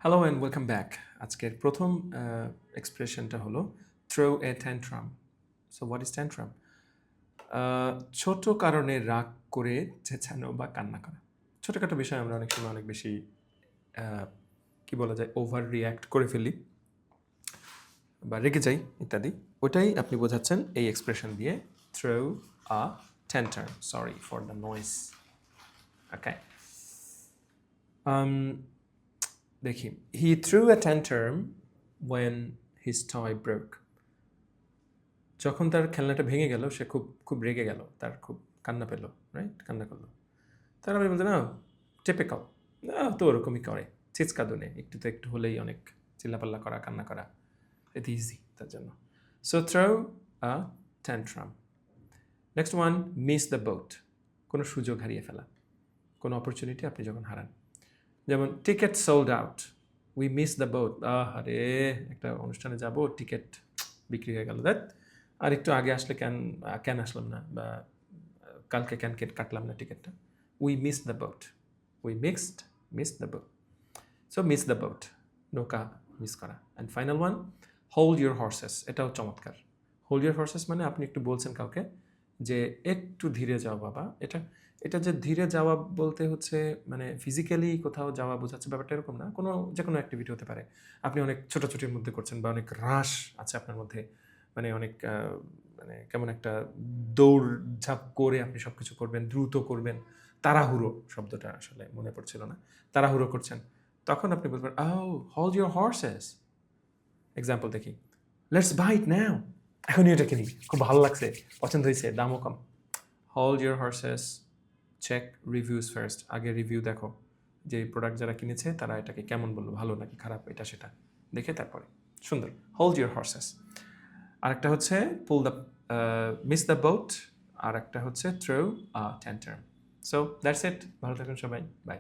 Hello and welcome back. আজকের প্রথম এক্সপ্রেশনটা হলো throw a tantrum. So what is tantrum? ছোট কারণে রাগ করে চেঁচানো বা কান্না করা। ছোটোখাটো বিষয় আমরা অনেক সময় অনেক বেশি কি বলা যায় ওভার রিয়্যাক্ট করে ফেলি বা রেগে যাই ইত্যাদি। ওটাই আপনি বোঝাচ্ছেন এই এক্সপ্রেশন দিয়ে throw a tantrum. Sorry for the noise. Okay, দেখি, he threw a tantrum when his toy broke. যখন তার খেলনাটা ভেঙে গেল সে খুব খুব রেগে গেল, তার খুব কান্না পেল, রাইট, কান্না করলো। তার আমি বলতে না টিপিক্যাল, তো ওরকমই করে, চিৎকাদুনে একটু তো একটু হলেই অনেক চিল্লাপাল্লা করা, কান্না করা, ইট ইজি তার জন্য। So throw a tantrum. Next one, miss the boat. কোনো সুযোগ হারিয়ে ফেলা, কোনো অপরচুনিটি আপনি যখন হারান। যেমন ticket sold out, we miss the boat. আরে একটা অনুষ্ঠানে যাব, টিকিট বিক্রি হয়ে গেল, দ্যাট আর একটু আগে আসলে কেন আসলাম না, বা কালকে কেন কাটলাম না টিকিটটা। We miss the boat, we miss the boat. So miss the boat, নৌকা মিস করা। And final one, hold your horse's. এটাও চমৎকার। হোল্ড ইউর হর্সেস মানে আপনি একটু বলছেন কাউকে যে একটু ধীরে যাও বাবা। এটা যে ধীরে যাওয়া বলতে হচ্ছে মানে ফিজিক্যালি কোথাও যাওয়া বোঝাচ্ছে, ব্যাপারটা এরকম না। যে কোনো অ্যাক্টিভিটি হতে পারে। আপনি অনেক ছোটাছুটির মধ্যে করছেন বা অনেক রাশ আছে আপনার মধ্যে, মানে অনেক মানে কেমন একটা দৌড়ঝাঁপ করে আপনি সব কিছু করবেন, দ্রুত করবেন, তাড়াহুড়ো শব্দটা আসলে মনে পড়ছিল না, তাড়াহুড়ো করছেন, তখন আপনি বলবেন হোল্ড ইউর হর্সেস। এক্সাম্পল দেখি, লেটস বাইট নাও। এখনই এটা কিনি, খুব ভালো লাগছে, পছন্দ হয়েছে, দামও কম। Hold your horses, check reviews first. আগে রিভিউ দেখো, যে প্রোডাক্ট যারা কিনেছে তারা এটাকে কেমন বললো, ভালো নাকি খারাপ, এটা সেটা দেখে তারপরে সুন্দর। Hold your horses. আরেকটা হচ্ছে pull the miss the boat, আর একটা হচ্ছে throw tantrum. So that's it. ভালো থাকুন সবাই, বাই।